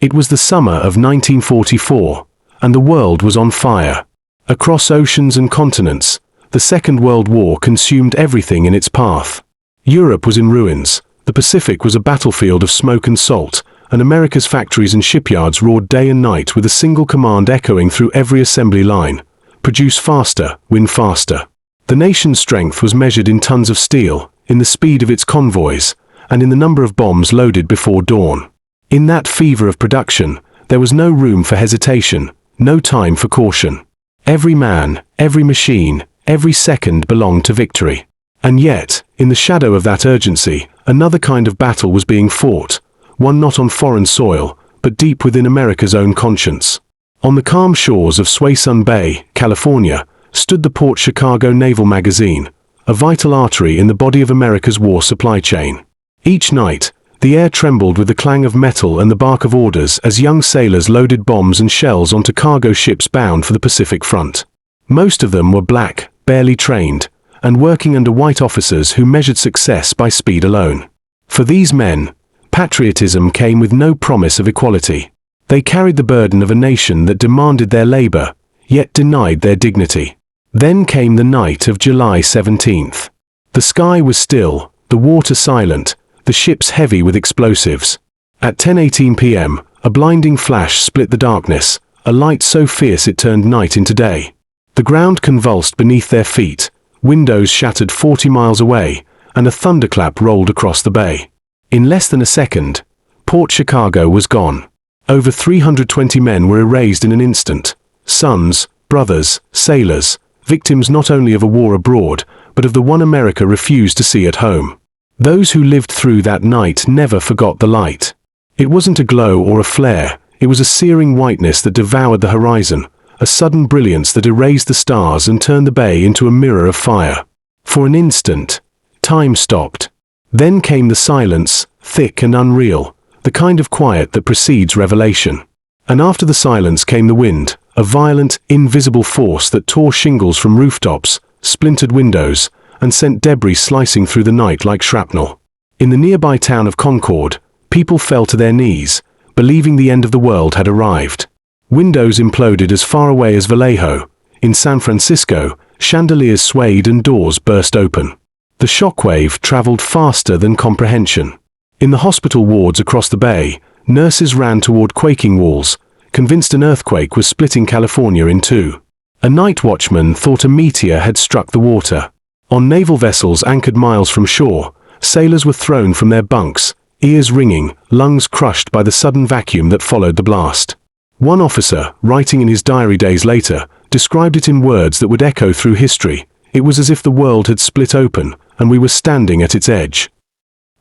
It was the summer of 1944, and the world was on fire. Across oceans and continents, the Second World War consumed everything in its path. Europe was in ruins, the Pacific was a battlefield of smoke and salt, and America's factories and shipyards roared day and night with a single command echoing through every assembly line: produce faster, win faster. The nation's strength was measured in tons of steel, in the speed of its convoys, and in the number of bombs loaded before dawn. In that fever of production, there was no room for hesitation, no time for caution. Every man, every machine, every second belonged to victory. And yet, in the shadow of that urgency, another kind of battle was being fought, one not on foreign soil, but deep within America's own conscience. On the calm shores of Suisun Bay, California, stood the Port Chicago Naval Magazine, a vital artery in the body of America's war supply chain. Each night, the air trembled with the clang of metal and the bark of orders as young sailors loaded bombs and shells onto cargo ships bound for the Pacific Front. Most of them were black, barely trained, and working under white officers who measured success by speed alone. For these men, patriotism came with no promise of equality. They carried the burden of a nation that demanded their labor, yet denied their dignity. Then came the night of July 17th. The sky was still, the water silent, the ships heavy with explosives. At 10:18 p.m., a blinding flash split the darkness, a light so fierce it turned night into day. The ground convulsed beneath their feet, windows shattered 40 miles away, and a thunderclap rolled across the bay. In less than a second, Port Chicago was gone. Over 320 men were erased in an instant. Sons, brothers, sailors, victims not only of a war abroad, but of the one America refused to see at home. Those who lived through that night never forgot the light. It wasn't a glow or a flare, it was a searing whiteness that devoured the horizon, a sudden brilliance that erased the stars and turned the bay into a mirror of fire. For an instant, time stopped. Then came the silence, thick and unreal, the kind of quiet that precedes revelation. And after the silence came the wind, a violent, invisible force that tore shingles from rooftops, splintered windows, and sent debris slicing through the night like shrapnel. In the nearby town of Concord, people fell to their knees, believing the end of the world had arrived. Windows imploded as far away as Vallejo. In San Francisco, chandeliers swayed and doors burst open. The shockwave traveled faster than comprehension. In the hospital wards across the bay, nurses ran toward quaking walls, convinced an earthquake was splitting California in two. A night watchman thought a meteor had struck the water. On naval vessels anchored miles from shore, sailors were thrown from their bunks, ears ringing, lungs crushed by the sudden vacuum that followed the blast. One officer, writing in his diary days later, described it in words that would echo through history. It was as if the world had split open, and we were standing at its edge.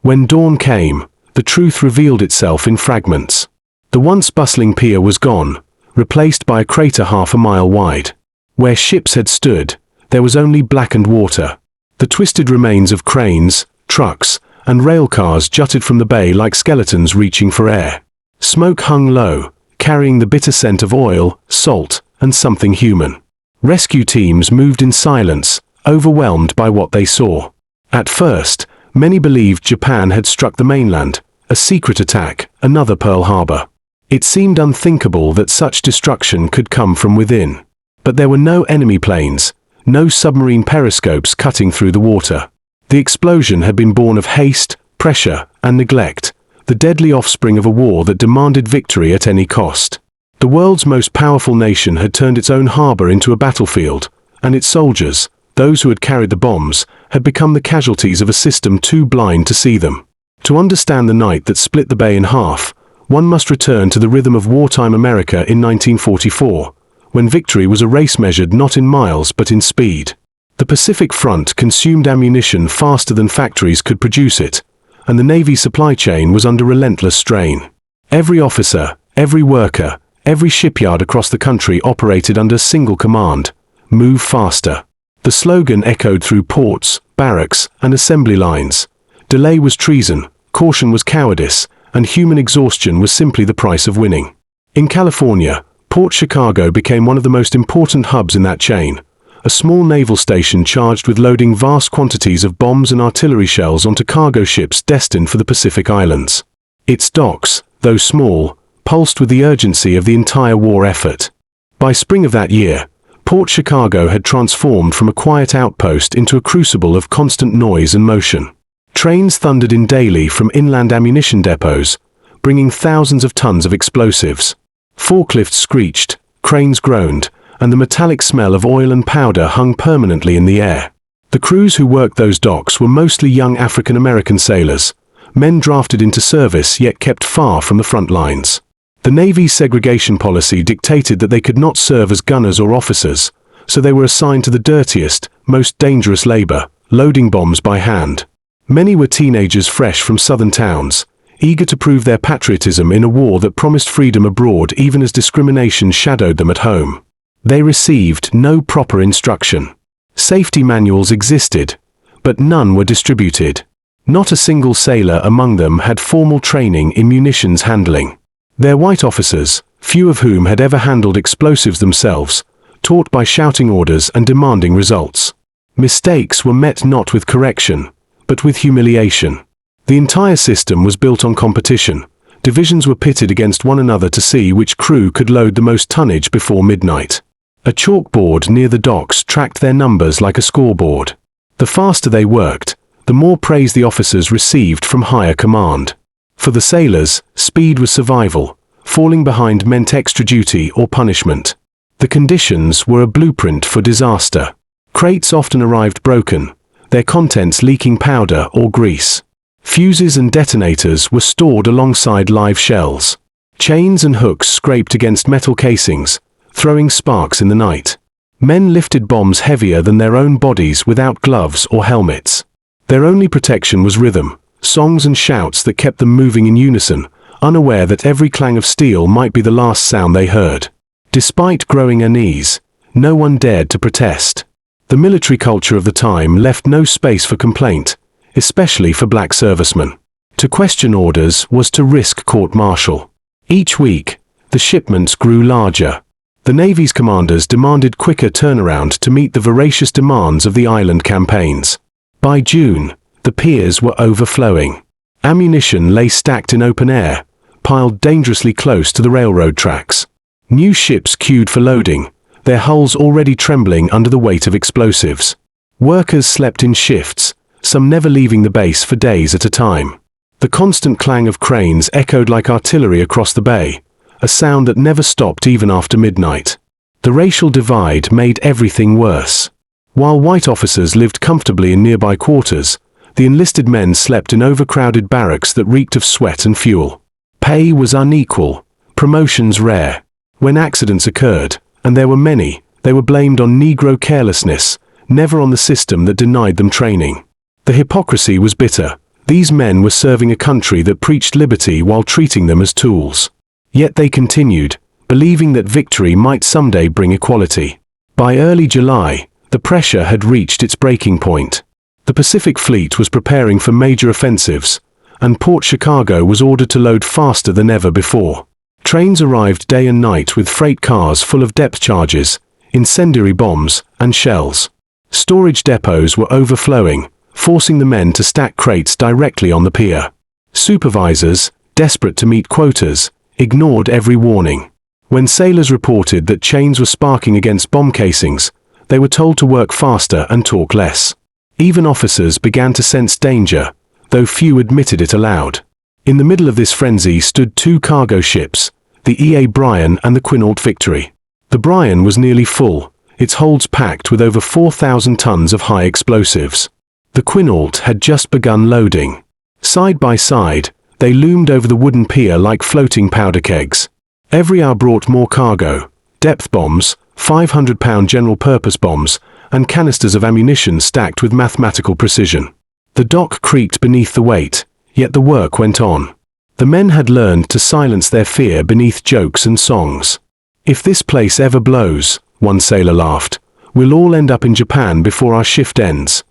When dawn came, the truth revealed itself in fragments. The once bustling pier was gone, replaced by a crater half a mile wide. Where ships had stood, there was only blackened water. The twisted remains of cranes, trucks, and railcars jutted from the bay like skeletons reaching for air. Smoke hung low, carrying the bitter scent of oil, salt, and something human. Rescue teams moved in silence, overwhelmed by what they saw. At first, many believed Japan had struck the mainland, a secret attack, another Pearl Harbor. It seemed unthinkable that such destruction could come from within. But there were no enemy planes, no submarine periscopes cutting through the water. The explosion had been born of haste, pressure, and neglect, the deadly offspring of a war that demanded victory at any cost. The world's most powerful nation had turned its own harbor into a battlefield, and its soldiers, those who had carried the bombs, had become the casualties of a system too blind to see them. To understand the night that split the bay in half, one must return to the rhythm of wartime America in 1944, when victory was a race measured not in miles but in speed. The Pacific Front consumed ammunition faster than factories could produce it, and the Navy supply chain was under relentless strain. Every officer, every worker, every shipyard across the country operated under a single command: move faster. The slogan echoed through ports, barracks, and assembly lines. Delay was treason, caution was cowardice, and human exhaustion was simply the price of winning. In California, Port Chicago became one of the most important hubs in that chain, a small naval station charged with loading vast quantities of bombs and artillery shells onto cargo ships destined for the Pacific Islands. Its docks, though small, pulsed with the urgency of the entire war effort. By spring of that year, Port Chicago had transformed from a quiet outpost into a crucible of constant noise and motion. Trains thundered in daily from inland ammunition depots, bringing thousands of tons of explosives. Forklifts screeched, cranes groaned, and the metallic smell of oil and powder hung permanently in the air. The crews who worked those docks were mostly young African-American sailors, men drafted into service yet kept far from the front lines. The Navy's segregation policy dictated that they could not serve as gunners or officers, so they were assigned to the dirtiest, most dangerous labor, loading bombs by hand. Many were teenagers fresh from southern towns, eager to prove their patriotism in a war that promised freedom abroad even as discrimination shadowed them at home. They received no proper instruction. Safety manuals existed, but none were distributed. Not a single sailor among them had formal training in munitions handling. Their white officers, few of whom had ever handled explosives themselves, taught by shouting orders and demanding results. Mistakes were met not with correction, but with humiliation. The entire system was built on competition. Divisions were pitted against one another to see which crew could load the most tonnage before midnight. A chalkboard near the docks tracked their numbers like a scoreboard. The faster they worked, the more praise the officers received from higher command. For the sailors, speed was survival. Falling behind meant extra duty or punishment. The conditions were a blueprint for disaster. Crates often arrived broken, their contents leaking powder or grease. Fuses and detonators were stored alongside live shells. Chains and hooks scraped against metal casings, throwing sparks in the night. Men lifted bombs heavier than their own bodies without gloves or helmets. Their only protection was rhythm, songs and shouts that kept them moving in unison, unaware that every clang of steel might be the last sound they heard. Despite growing unease, no one dared to protest. The military culture of the time left no space for complaint, especially for black servicemen. To question orders was to risk court-martial. Each week, the shipments grew larger. The Navy's commanders demanded quicker turnaround to meet the voracious demands of the island campaigns. By June, the piers were overflowing. Ammunition lay stacked in open air, piled dangerously close to the railroad tracks. New ships queued for loading, their hulls already trembling under the weight of explosives. Workers slept in shifts, some never leaving the base for days at a time. The constant clang of cranes echoed like artillery across the bay, a sound that never stopped even after midnight. The racial divide made everything worse. While white officers lived comfortably in nearby quarters, the enlisted men slept in overcrowded barracks that reeked of sweat and fuel. Pay was unequal, promotions rare. When accidents occurred, and there were many, they were blamed on Negro carelessness, never on the system that denied them training. The hypocrisy was bitter. These men were serving a country that preached liberty while treating them as tools. Yet they continued, believing that victory might someday bring equality. By early July, the pressure had reached its breaking point. The Pacific Fleet was preparing for major offensives, and Port Chicago was ordered to load faster than ever before. Trains arrived day and night with freight cars full of depth charges, incendiary bombs, and shells. Storage depots were overflowing, forcing the men to stack crates directly on the pier. Supervisors, desperate to meet quotas, ignored every warning. When sailors reported that chains were sparking against bomb casings, they were told to work faster and talk less. Even officers began to sense danger, though few admitted it aloud. In the middle of this frenzy stood two cargo ships, the E.A. Bryan and the Quinault Victory. The Bryan was nearly full, its holds packed with over 4,000 tons of high explosives. The Quinault had just begun loading. Side by side, they loomed over the wooden pier like floating powder kegs. Every hour brought more cargo, depth bombs, 500-pound general-purpose bombs, and canisters of ammunition stacked with mathematical precision. The dock creaked beneath the weight, yet the work went on. The men had learned to silence their fear beneath jokes and songs. "If this place ever blows," one sailor laughed, "we'll all end up in Japan before our shift ends."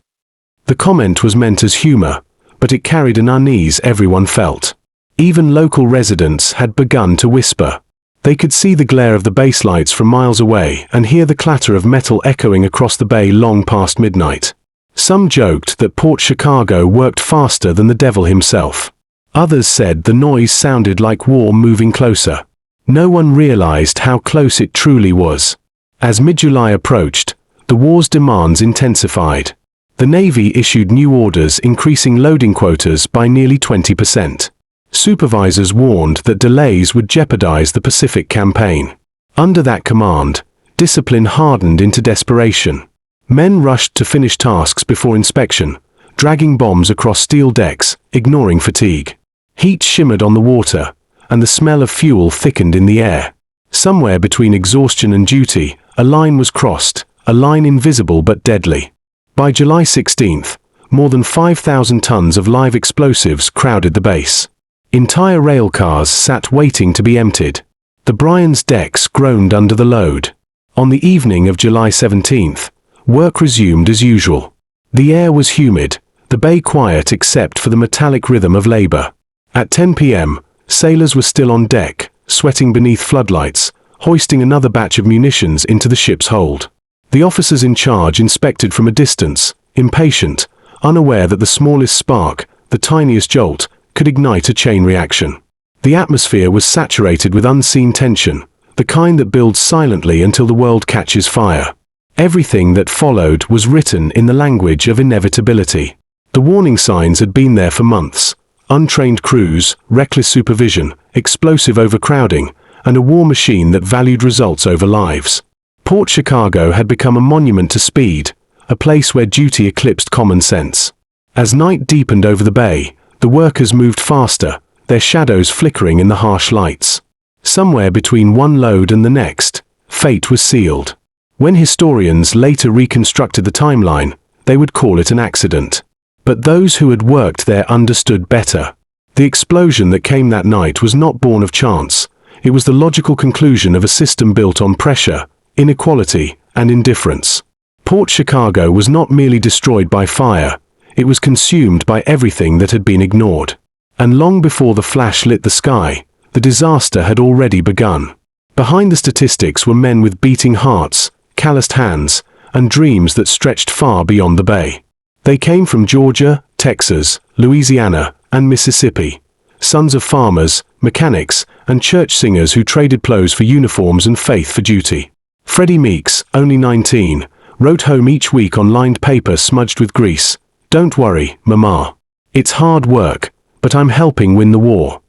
The comment was meant as humor, but it carried an unease everyone felt. Even local residents had begun to whisper. They could see the glare of the base lights from miles away and hear the clatter of metal echoing across the bay long past midnight. Some joked that Port Chicago worked faster than the devil himself. Others said the noise sounded like war moving closer. No one realized how close it truly was. As mid-July approached, the war's demands intensified. The Navy issued new orders increasing loading quotas by nearly 20%. Supervisors warned that delays would jeopardize the Pacific campaign. Under that command, discipline hardened into desperation. Men rushed to finish tasks before inspection, dragging bombs across steel decks, ignoring fatigue. Heat shimmered on the water, and the smell of fuel thickened in the air. Somewhere between exhaustion and duty, a line was crossed, a line invisible but deadly. By July 16th, more than 5,000 tons of live explosives crowded the base. Entire railcars sat waiting to be emptied. The Bryan's decks groaned under the load. On the evening of July 17th, work resumed as usual. The air was humid, the bay quiet except for the metallic rhythm of labor. At 10 p.m., sailors were still on deck, sweating beneath floodlights, hoisting another batch of munitions into the ship's hold. The officers in charge inspected from a distance, impatient, unaware that the smallest spark, the tiniest jolt, could ignite a chain reaction. The atmosphere was saturated with unseen tension, the kind that builds silently until the world catches fire. Everything that followed was written in the language of inevitability. The warning signs had been there for months. Untrained crews, reckless supervision, explosive overcrowding, and a war machine that valued results over lives. Port Chicago had become a monument to speed, a place where duty eclipsed common sense. As night deepened over the bay, the workers moved faster, their shadows flickering in the harsh lights. Somewhere between one load and the next, fate was sealed. When historians later reconstructed the timeline, they would call it an accident. But those who had worked there understood better. The explosion that came that night was not born of chance. It was the logical conclusion of a system built on pressure, inequality, and indifference. Port Chicago was not merely destroyed by fire, it was consumed by everything that had been ignored. And long before the flash lit the sky, the disaster had already begun. Behind the statistics were men with beating hearts, calloused hands, and dreams that stretched far beyond the bay. They came from Georgia, Texas, Louisiana, and Mississippi. Sons of farmers, mechanics, and church singers who traded clothes for uniforms and faith for duty. Freddie Meeks, only 19, wrote home each week on lined paper smudged with grease, "Don't worry, Mama. It's hard work, but I'm helping win the war."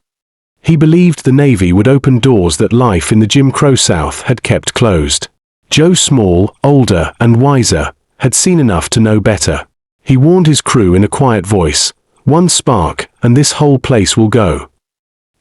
He believed the Navy would open doors that life in the Jim Crow South had kept closed. Joe Small, older and wiser, had seen enough to know better. He warned his crew in a quiet voice, "One spark, and this whole place will go."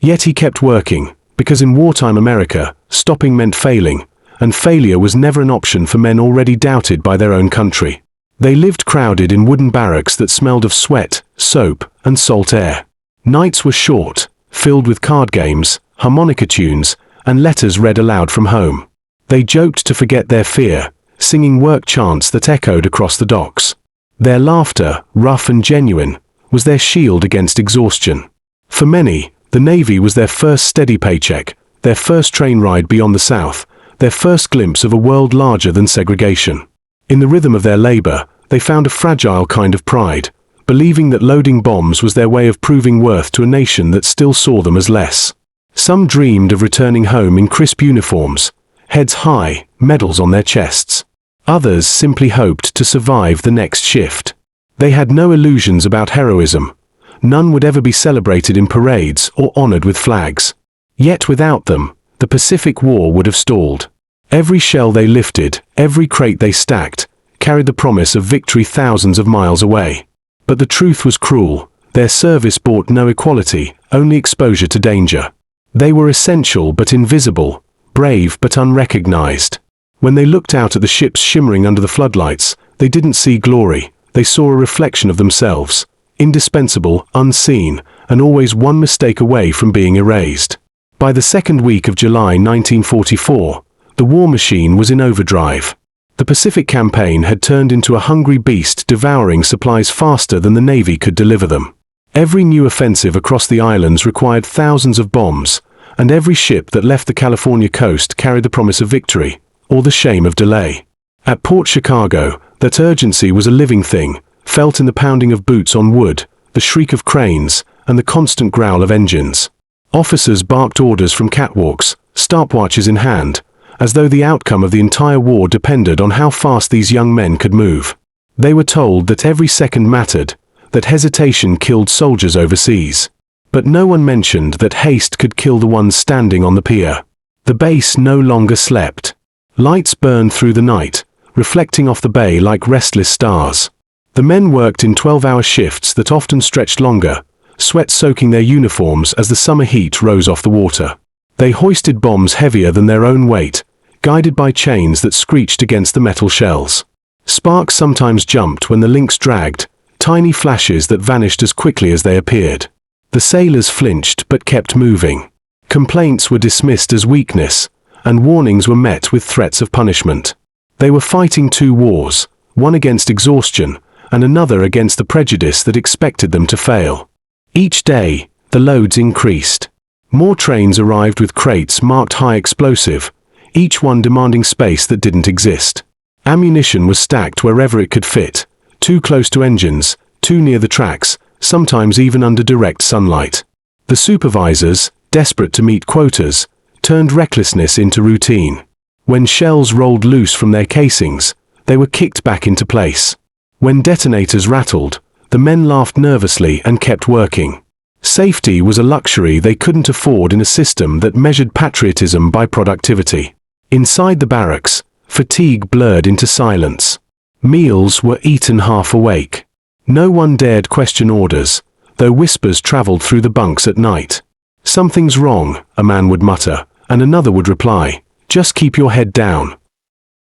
Yet he kept working, because in wartime America, stopping meant failing, and failure was never an option for men already doubted by their own country. They lived crowded in wooden barracks that smelled of sweat, soap, and salt air. Nights were short, filled with card games, harmonica tunes, and letters read aloud from home. They joked to forget their fear, singing work chants that echoed across the docks. Their laughter, rough and genuine, was their shield against exhaustion. For many, the Navy was their first steady paycheck, their first train ride beyond the South, their first glimpse of a world larger than segregation. In the rhythm of their labor, they found a fragile kind of pride, believing that loading bombs was their way of proving worth to a nation that still saw them as less. Some dreamed of returning home in crisp uniforms, heads high, medals on their chests. Others simply hoped to survive the next shift. They had no illusions about heroism. None would ever be celebrated in parades or honored with flags. Yet without them, the Pacific War would have stalled. Every shell they lifted, every crate they stacked, carried the promise of victory thousands of miles away. But the truth was cruel. Their service brought no equality, only exposure to danger. They were essential but invisible, brave but unrecognized. When they looked out at the ships shimmering under the floodlights, they didn't see glory, they saw a reflection of themselves, indispensable, unseen, and always one mistake away from being erased. By the second week of July 1944, the war machine was in overdrive. The Pacific campaign had turned into a hungry beast devouring supplies faster than the Navy could deliver them. Every new offensive across the islands required thousands of bombs, and every ship that left the California coast carried the promise of victory, or the shame of delay. At Port Chicago, that urgency was a living thing, felt in the pounding of boots on wood, the shriek of cranes, and the constant growl of engines. Officers barked orders from catwalks, stopwatches in hand, as though the outcome of the entire war depended on how fast these young men could move. They were told that every second mattered, that hesitation killed soldiers overseas. But no one mentioned that haste could kill the ones standing on the pier. The base no longer slept. Lights burned through the night, reflecting off the bay like restless stars. The men worked in 12-hour shifts that often stretched longer, sweat soaking their uniforms as the summer heat rose off the water. They hoisted bombs heavier than their own weight, guided by chains that screeched against the metal shells. Sparks sometimes jumped when the links dragged, tiny flashes that vanished as quickly as they appeared. The sailors flinched but kept moving. Complaints were dismissed as weakness, and warnings were met with threats of punishment. They were fighting two wars, one against exhaustion, and another against the prejudice that expected them to fail. Each day, the loads increased. More trains arrived with crates marked high explosive, each one demanding space that didn't exist. Ammunition was stacked wherever it could fit, too close to engines, too near the tracks, sometimes even under direct sunlight. The supervisors, desperate to meet quotas, turned recklessness into routine. When shells rolled loose from their casings, they were kicked back into place. When detonators rattled, the men laughed nervously and kept working. Safety was a luxury they couldn't afford in a system that measured patriotism by productivity. Inside the barracks, fatigue blurred into silence. Meals were eaten half awake. No one dared question orders, though whispers traveled through the bunks at night. "Something's wrong," a man would mutter, and another would reply, "Just keep your head down."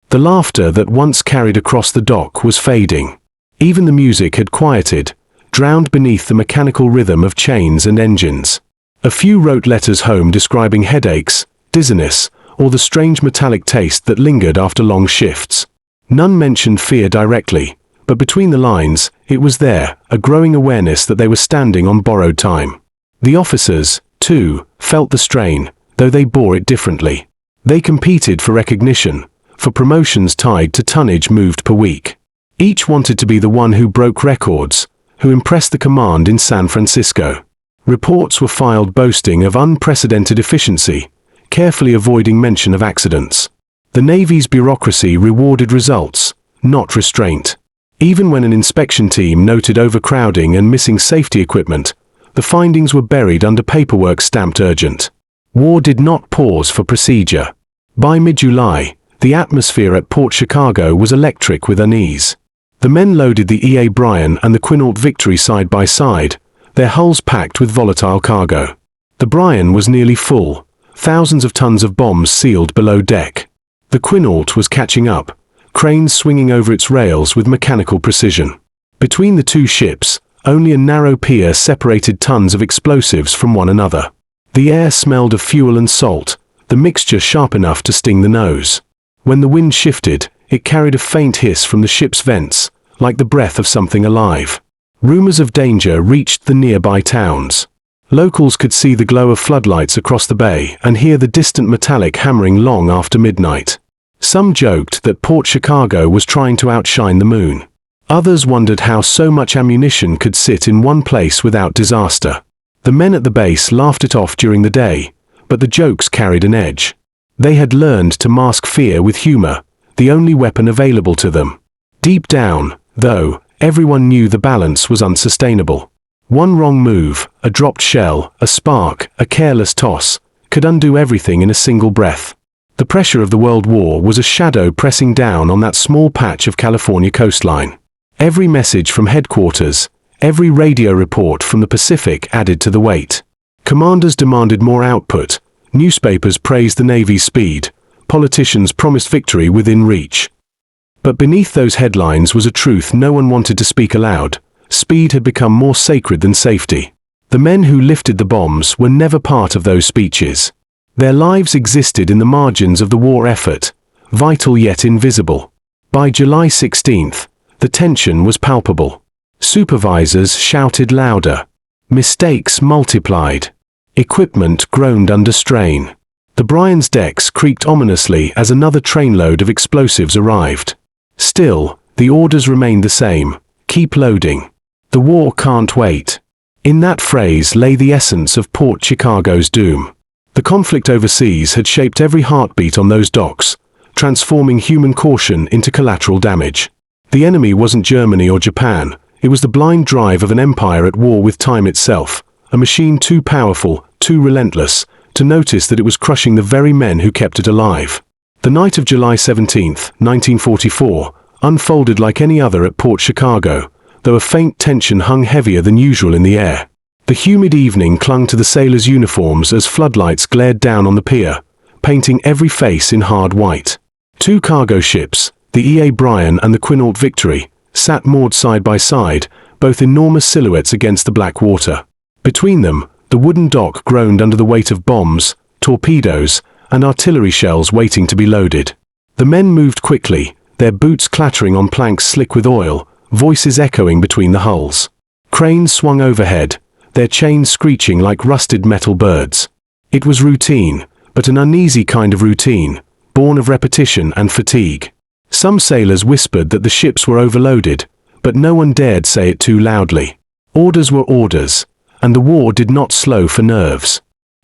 The laughter that once carried across the dock was fading. Even the music had quieted, drowned beneath the mechanical rhythm of chains and engines. A few wrote letters home describing headaches, dizziness, or the strange metallic taste that lingered after long shifts. None mentioned fear directly, but between the lines, it was there, a growing awareness that they were standing on borrowed time. The officers, too, felt the strain, though they bore it differently. They competed for recognition, for promotions tied to tonnage moved per week. Each wanted to be the one who broke records, who impressed the command in San Francisco. Reports were filed boasting of unprecedented efficiency, carefully avoiding mention of accidents. The Navy's bureaucracy rewarded results, not restraint. Even when an inspection team noted overcrowding and missing safety equipment, the findings were buried under paperwork stamped urgent. War did not pause for procedure. By mid-July, the atmosphere at Port Chicago was electric with unease. The men loaded the E.A. Bryan and the Quinault Victory side by side, their hulls packed with volatile cargo. The Bryan was nearly full, thousands of tons of bombs sealed below deck. The Quinault was catching up, cranes swinging over its rails with mechanical precision. Between the two ships, only a narrow pier separated tons of explosives from one another. The air smelled of fuel and salt, the mixture sharp enough to sting the nose. When the wind shifted, it carried a faint hiss from the ship's vents, like the breath of something alive. Rumors of danger reached the nearby towns. Locals could see the glow of floodlights across the bay and hear the distant metallic hammering long after midnight. Some joked that Port Chicago was trying to outshine the moon. Others wondered how so much ammunition could sit in one place without disaster. The men at the base laughed it off during the day, but the jokes carried an edge. They had learned to mask fear with humor, the only weapon available to them. Deep down, though, everyone knew the balance was unsustainable. One wrong move, a dropped shell, a spark, a careless toss, could undo everything in a single breath. The pressure of the World War was a shadow pressing down on that small patch of California coastline. Every message from headquarters, every radio report from the Pacific added to the weight. Commanders demanded more output, newspapers praised the Navy's speed, politicians promised victory within reach. But beneath those headlines was a truth no one wanted to speak aloud. Speed had become more sacred than safety. The men who lifted the bombs were never part of those speeches. Their lives existed in the margins of the war effort, vital yet invisible. By July 16th, the tension was palpable. Supervisors shouted louder. Mistakes multiplied. Equipment groaned under strain. The Bryan's decks creaked ominously as another trainload of explosives arrived. Still, the orders remained the same. Keep loading. The war can't wait. In that phrase lay the essence of Port Chicago's doom. The conflict overseas had shaped every heartbeat on those docks, transforming human caution into collateral damage. The enemy wasn't Germany or Japan, it was the blind drive of an empire at war with time itself, a machine too powerful, too relentless, to notice that it was crushing the very men who kept it alive. The night of July 17, 1944, unfolded like any other at Port Chicago, though a faint tension hung heavier than usual in the air. The humid evening clung to the sailors' uniforms as floodlights glared down on the pier, painting every face in hard white. Two cargo ships, the E.A. Bryan and the Quinault Victory, sat moored side by side, both enormous silhouettes against the black water. Between them, the wooden dock groaned under the weight of bombs, torpedoes, and artillery shells waiting to be loaded. The men moved quickly, their boots clattering on planks slick with oil, voices echoing between the hulls. Cranes swung overhead, their chains screeching like rusted metal birds. It was routine, but an uneasy kind of routine, born of repetition and fatigue. Some sailors whispered that the ships were overloaded, but no one dared say it too loudly. Orders were orders, and the war did not slow for nerves.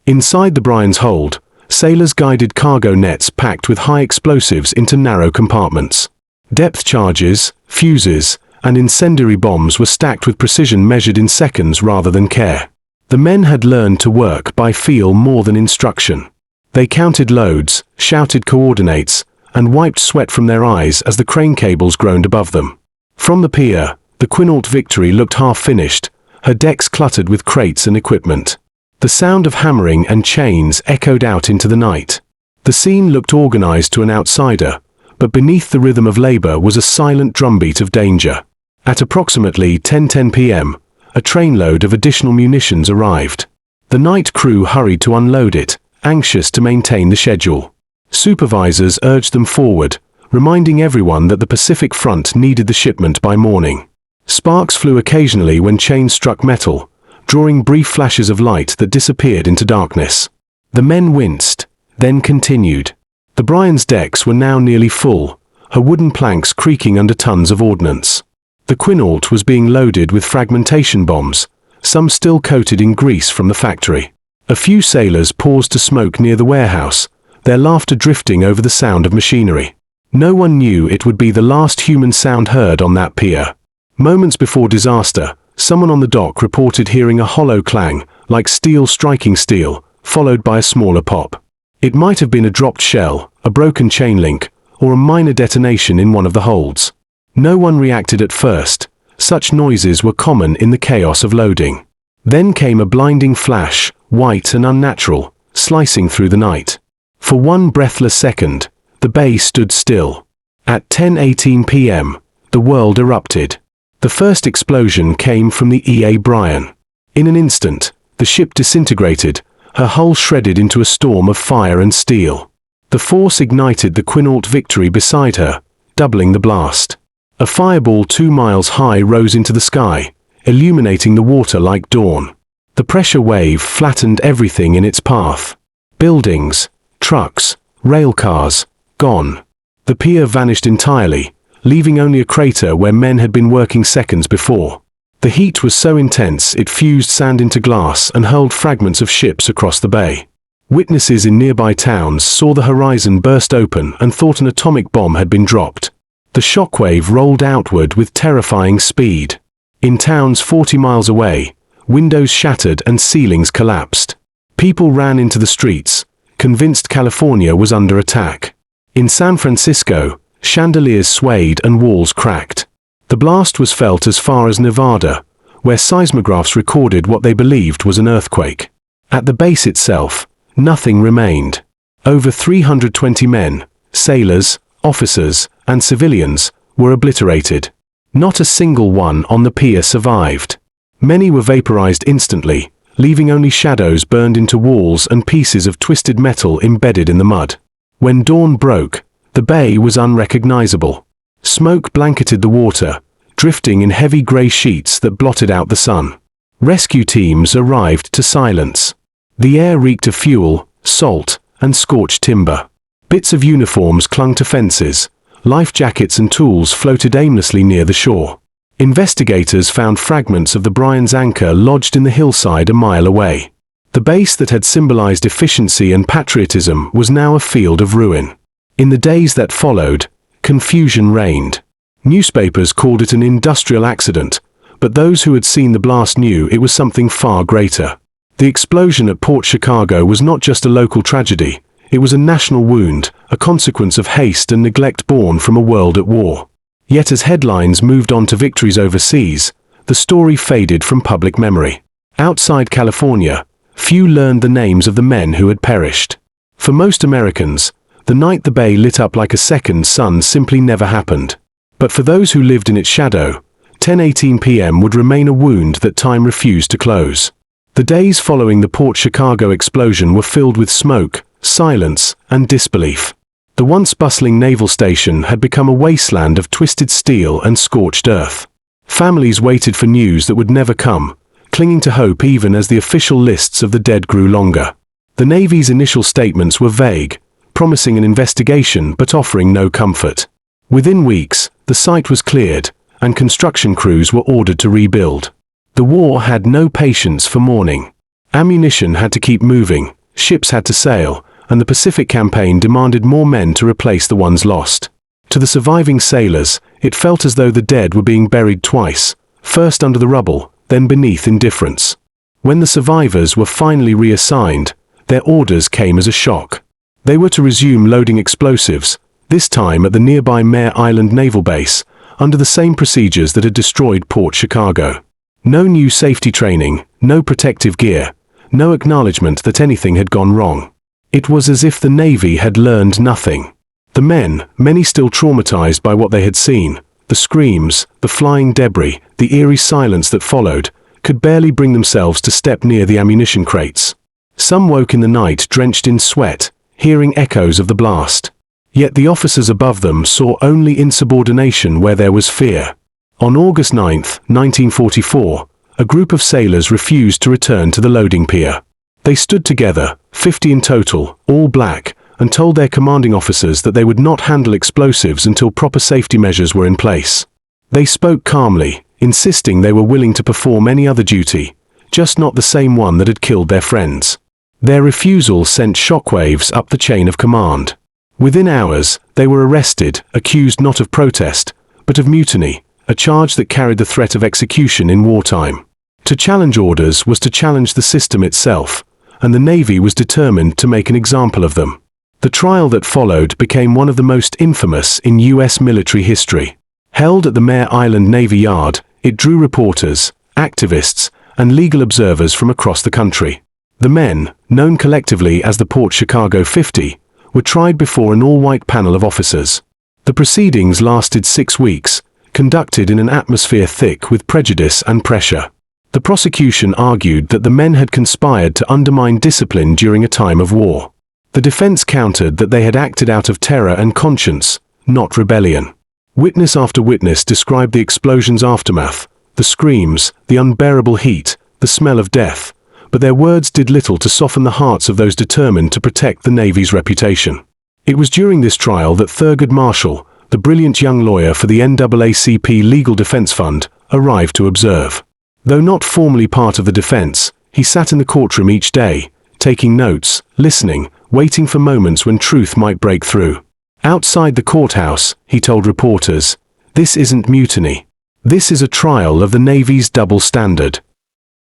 Inside the Bryan's hold, sailors guided cargo nets packed with high explosives into narrow compartments. Depth charges, fuses, and incendiary bombs were stacked with precision measured in seconds rather than care. The men had learned to work by feel more than instruction. They counted loads, shouted coordinates, and wiped sweat from their eyes as the crane cables groaned above them. From the pier, the Quinault Victory looked half-finished, her decks cluttered with crates and equipment. The sound of hammering and chains echoed out into the night. The scene looked organized to an outsider, but beneath the rhythm of labor was a silent drumbeat of danger. At approximately 10:10 p.m., a trainload of additional munitions arrived. The night crew hurried to unload it, anxious to maintain the schedule. Supervisors urged them forward, reminding everyone that the Pacific Front needed the shipment by morning. Sparks flew occasionally when chains struck metal, drawing brief flashes of light that disappeared into darkness. The men winced, then continued. The Bryan's decks were now nearly full, her wooden planks creaking under tons of ordnance. The Quinault was being loaded with fragmentation bombs, some still coated in grease from the factory. A few sailors paused to smoke near the warehouse, their laughter drifting over the sound of machinery. No one knew it would be the last human sound heard on that pier. Moments before disaster, someone on the dock reported hearing a hollow clang, like steel striking steel, followed by a smaller pop. It might have been a dropped shell, a broken chain link, or a minor detonation in one of the holds. No one reacted at first. Such noises were common in the chaos of loading. Then came a blinding flash, white and unnatural, slicing through the night. For one breathless second, the bay stood still. At 10:18 p.m., the world erupted. The first explosion came from the E.A. Bryan. In an instant, the ship disintegrated, her hull shredded into a storm of fire and steel. The force ignited the Quinault Victory beside her, doubling the blast. A fireball 2 miles high rose into the sky, illuminating the water like dawn. The pressure wave flattened everything in its path. Buildings, trucks, railcars, gone. The pier vanished entirely, leaving only a crater where men had been working seconds before. The heat was so intense it fused sand into glass and hurled fragments of ships across the bay. Witnesses in nearby towns saw the horizon burst open and thought an atomic bomb had been dropped. The shockwave rolled outward with terrifying speed. In towns 40 miles away, windows shattered and ceilings collapsed. People ran into the streets, convinced California was under attack. In San Francisco, chandeliers swayed and walls cracked. The blast was felt as far as Nevada, where seismographs recorded what they believed was an earthquake. At the base itself, nothing remained. Over 320 men, sailors, officers, and civilians, were obliterated. Not a single one on the pier survived. Many were vaporized instantly, leaving only shadows burned into walls and pieces of twisted metal embedded in the mud. When dawn broke, the bay was unrecognizable. Smoke blanketed the water, drifting in heavy gray sheets that blotted out the sun. Rescue teams arrived to silence. The air reeked of fuel, salt, and scorched timber. Bits of uniforms clung to fences. Life jackets and tools floated aimlessly near the shore. Investigators found fragments of the Bryan's anchor lodged in the hillside a mile away. The The base that had symbolized efficiency and patriotism was now a field of ruin. In the days that followed, confusion reigned. Newspapers called it an industrial accident, but those who had seen the blast knew it was something far greater. The explosion at Port Chicago was not just a local tragedy, it was a national wound, a consequence of haste and neglect born from a world at war. Yet as headlines moved on to victories overseas, the story faded from public memory. Outside California, few learned the names of the men who had perished. For most Americans, the night the bay lit up like a second sun simply never happened. But for those who lived in its shadow, 10:18 p.m. would remain a wound that time refused to close. The days following the Port Chicago explosion were filled with smoke, silence, and disbelief. The once bustling naval station had become a wasteland of twisted steel and scorched earth. Families waited for news that would never come, clinging to hope even as the official lists of the dead grew longer. The Navy's initial statements were vague, promising an investigation but offering no comfort. Within weeks, the site was cleared, and construction crews were ordered to rebuild. The war had no patience for mourning. Ammunition had to keep moving, ships had to sail, and the Pacific Campaign demanded more men to replace the ones lost. To the surviving sailors, it felt as though the dead were being buried twice, first under the rubble, then beneath indifference. When the survivors were finally reassigned, their orders came as a shock. They were to resume loading explosives, this time at the nearby Mare Island Naval Base, under the same procedures that had destroyed Port Chicago. No new safety training, no protective gear, no acknowledgement that anything had gone wrong. It was as if the Navy had learned nothing. The men, many still traumatized by what they had seen, the screams, the flying debris, the eerie silence that followed, could barely bring themselves to step near the ammunition crates. Some woke in the night drenched in sweat, hearing echoes of the blast. Yet the officers above them saw only insubordination where there was fear. On August 9, 1944, a group of sailors refused to return to the loading pier. They stood together, 50 in total, all black, and told their commanding officers that they would not handle explosives until proper safety measures were in place. They spoke calmly, insisting they were willing to perform any other duty, just not the same one that had killed their friends. Their refusal sent shockwaves up the chain of command. Within hours, they were arrested, accused not of protest, but of mutiny, a charge that carried the threat of execution in wartime. To challenge orders was to challenge the system itself, and the Navy was determined to make an example of them. The trial that followed became one of the most infamous in U.S. military history. Held at the Mare Island Navy Yard, it drew reporters, activists, and legal observers from across the country. The men, known collectively as the Port Chicago 50, were tried before an all-white panel of officers. The proceedings lasted 6 weeks, conducted in an atmosphere thick with prejudice and pressure. The prosecution argued that the men had conspired to undermine discipline during a time of war. The defense countered that they had acted out of terror and conscience, not rebellion. Witness after witness described the explosion's aftermath, the screams, the unbearable heat, the smell of death, but their words did little to soften the hearts of those determined to protect the Navy's reputation. It was during this trial that Thurgood Marshall, the brilliant young lawyer for the NAACP Legal Defense Fund, arrived to observe. Though not formally part of the defense, he sat in the courtroom each day, taking notes, listening, waiting for moments when truth might break through. Outside the courthouse, he told reporters, "This isn't mutiny. This is a trial of the Navy's double standard."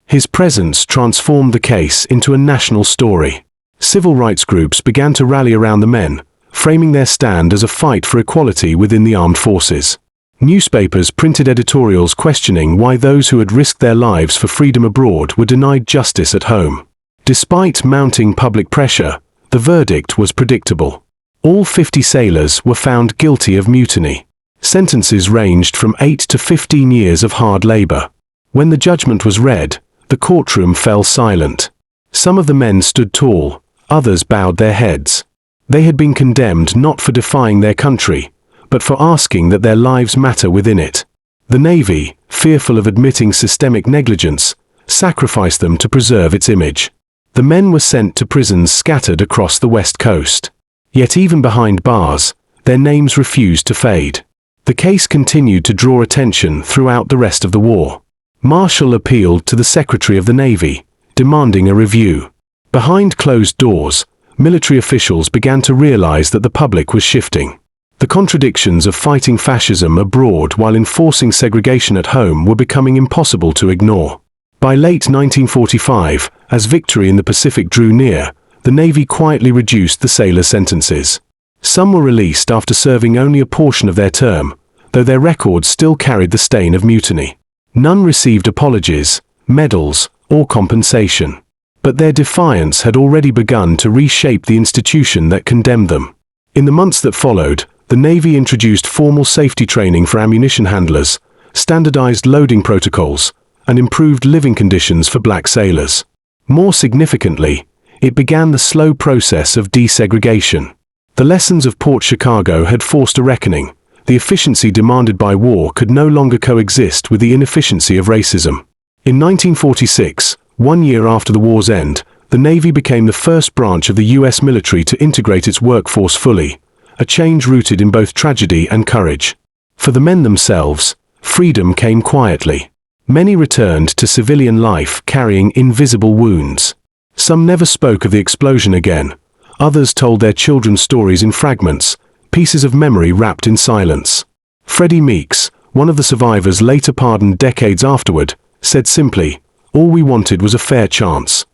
His presence transformed the case into a national story. Civil rights groups began to rally around the men, framing their stand as a fight for equality within the armed forces. Newspapers printed editorials questioning why those who had risked their lives for freedom abroad were denied justice at home. Despite mounting public pressure, the verdict was predictable. All 50 sailors were found guilty of mutiny. Sentences ranged from 8 to 15 years of hard labor. When the judgment was read, the courtroom fell silent. Some of the men stood tall, others bowed their heads. They had been condemned not for defying their country, but for asking that their lives matter within it. The Navy, fearful of admitting systemic negligence, sacrificed them to preserve its image. The men were sent to prisons scattered across the West Coast. Yet even behind bars, their names refused to fade. The case continued to draw attention throughout the rest of the war. Marshall appealed to the Secretary of the Navy, demanding a review. Behind closed doors, military officials began to realize that the public was shifting. The contradictions of fighting fascism abroad while enforcing segregation at home were becoming impossible to ignore. By late 1945, as victory in the Pacific drew near, the Navy quietly reduced the sailors' sentences. Some were released after serving only a portion of their term, though their records still carried the stain of mutiny. None received apologies, medals, or compensation. But their defiance had already begun to reshape the institution that condemned them. In the months that followed, the Navy introduced formal safety training for ammunition handlers, standardized loading protocols, and improved living conditions for black sailors. More significantly, it began the slow process of desegregation. The lessons of Port Chicago had forced a reckoning. The efficiency demanded by war could no longer coexist with the inefficiency of racism. In 1946, 1 year after the war's end, the Navy became the first branch of the U.S. military to integrate its workforce fully, a change rooted in both tragedy and courage. For the men themselves, freedom came quietly. Many returned to civilian life carrying invisible wounds. Some never spoke of the explosion again. Others told their children stories in fragments, pieces of memory wrapped in silence. Freddie Meeks, one of the survivors later pardoned decades afterward, said simply, "All we wanted was a fair chance."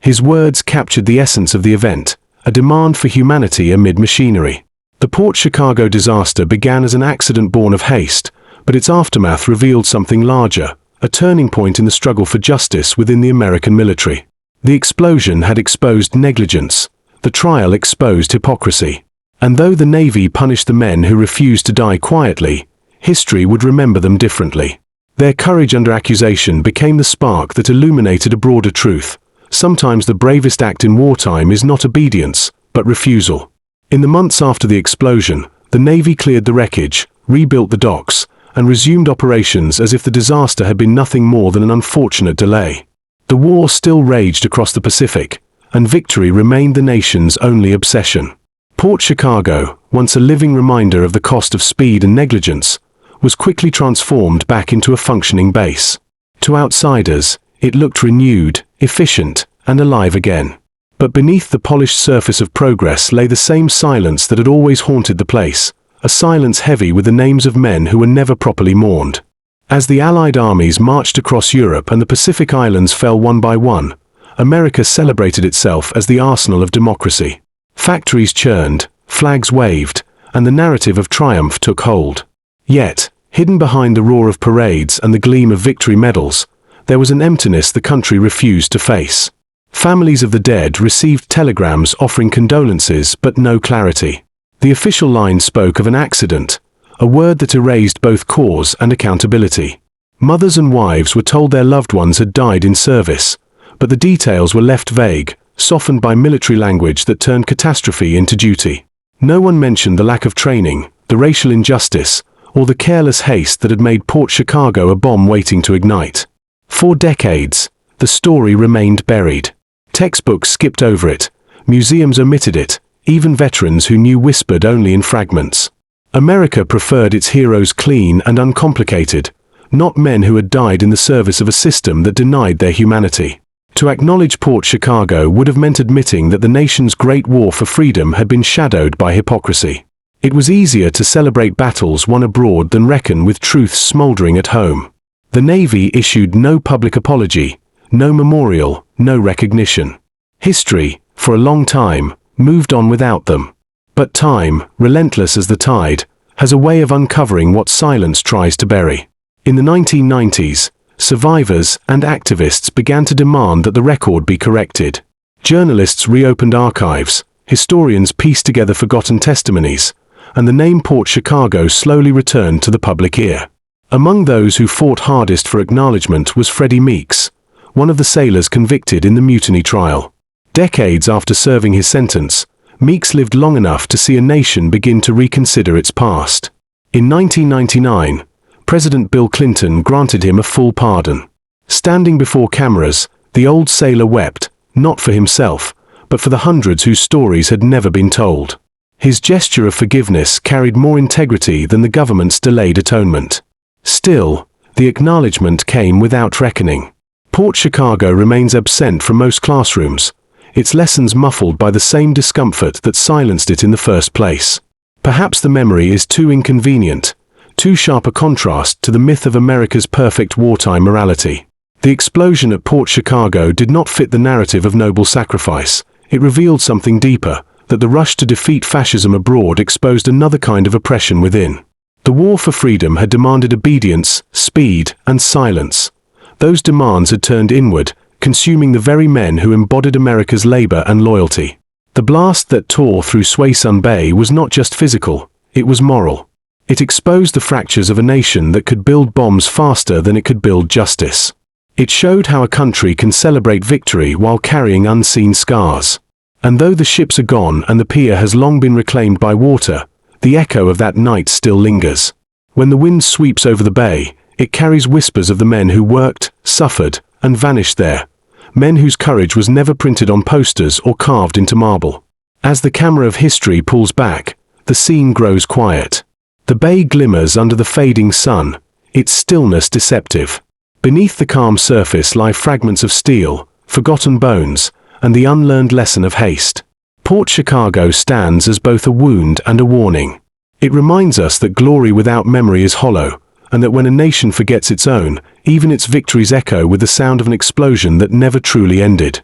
His words captured the essence of the event, a demand for humanity amid machinery. The Port Chicago disaster began as an accident born of haste, but its aftermath revealed something larger, a turning point in the struggle for justice within the American military. The explosion had exposed negligence. The trial exposed hypocrisy. And though the Navy punished the men who refused to die quietly, history would remember them differently. Their courage under accusation became the spark that illuminated a broader truth. Sometimes the bravest act in wartime is not obedience, but refusal. In the months after the explosion, the Navy cleared the wreckage, rebuilt the docks, and resumed operations as if the disaster had been nothing more than an unfortunate delay. The war still raged across the Pacific, and victory remained the nation's only obsession. Port Chicago, once a living reminder of the cost of speed and negligence, was quickly transformed back into a functioning base. To outsiders, it looked renewed, efficient, and alive again. But beneath the polished surface of progress lay the same silence that had always haunted the place, a silence heavy with the names of men who were never properly mourned. As the Allied armies marched across Europe and the Pacific Islands fell one by one, America celebrated itself as the arsenal of democracy. Factories churned, flags waved, and the narrative of triumph took hold. Yet, hidden behind the roar of parades and the gleam of victory medals, there was an emptiness the country refused to face. Families of the dead received telegrams offering condolences but no clarity. The official line spoke of an accident, a word that erased both cause and accountability. Mothers and wives were told their loved ones had died in service, but the details were left vague, softened by military language that turned catastrophe into duty. No one mentioned the lack of training, the racial injustice, or the careless haste that had made Port Chicago a bomb waiting to ignite. For decades, the story remained buried. Textbooks skipped over it, museums omitted it, even veterans who knew whispered only in fragments. America preferred its heroes clean and uncomplicated, not men who had died in the service of a system that denied their humanity. To acknowledge Port Chicago would have meant admitting that the nation's great war for freedom had been shadowed by hypocrisy. It was easier to celebrate battles won abroad than reckon with truths smoldering at home. The Navy issued no public apology, no memorial, no recognition. History, for a long time, moved on without them. But time, relentless as the tide, has a way of uncovering what silence tries to bury. In the 1990s, survivors and activists began to demand that the record be corrected. Journalists reopened archives, historians pieced together forgotten testimonies, and the name Port Chicago slowly returned to the public ear. Among those who fought hardest for acknowledgement was Freddie Meeks, one of the sailors convicted in the mutiny trial. Decades after serving his sentence, Meeks lived long enough to see a nation begin to reconsider its past. In 1999, President Bill Clinton granted him a full pardon. Standing before cameras, the old sailor wept, not for himself, but for the hundreds whose stories had never been told. His gesture of forgiveness carried more integrity than the government's delayed atonement. Still, the acknowledgement came without reckoning. Port Chicago remains absent from most classrooms, its lessons muffled by the same discomfort that silenced it in the first place. Perhaps the memory is too inconvenient, too sharp a contrast to the myth of America's perfect wartime morality. The explosion at Port Chicago did not fit the narrative of noble sacrifice. It revealed something deeper, that the rush to defeat fascism abroad exposed another kind of oppression within. The war for freedom had demanded obedience, speed, and silence. Those demands had turned inward, consuming the very men who embodied America's labor and loyalty. The blast that tore through Suisun Bay was not just physical, it was moral. It exposed the fractures of a nation that could build bombs faster than it could build justice. It showed how a country can celebrate victory while carrying unseen scars. And though the ships are gone and the pier has long been reclaimed by water, the echo of that night still lingers. When the wind sweeps over the bay, it carries whispers of the men who worked, suffered, and vanished there. Men whose courage was never printed on posters or carved into marble. As the camera of history pulls back, the scene grows quiet. The bay glimmers under the fading sun, its stillness deceptive. Beneath the calm surface lie fragments of steel, forgotten bones, and the unlearned lesson of haste. Port Chicago stands as both a wound and a warning. It reminds us that glory without memory is hollow, and that when a nation forgets its own, even its victories echo with the sound of an explosion that never truly ended.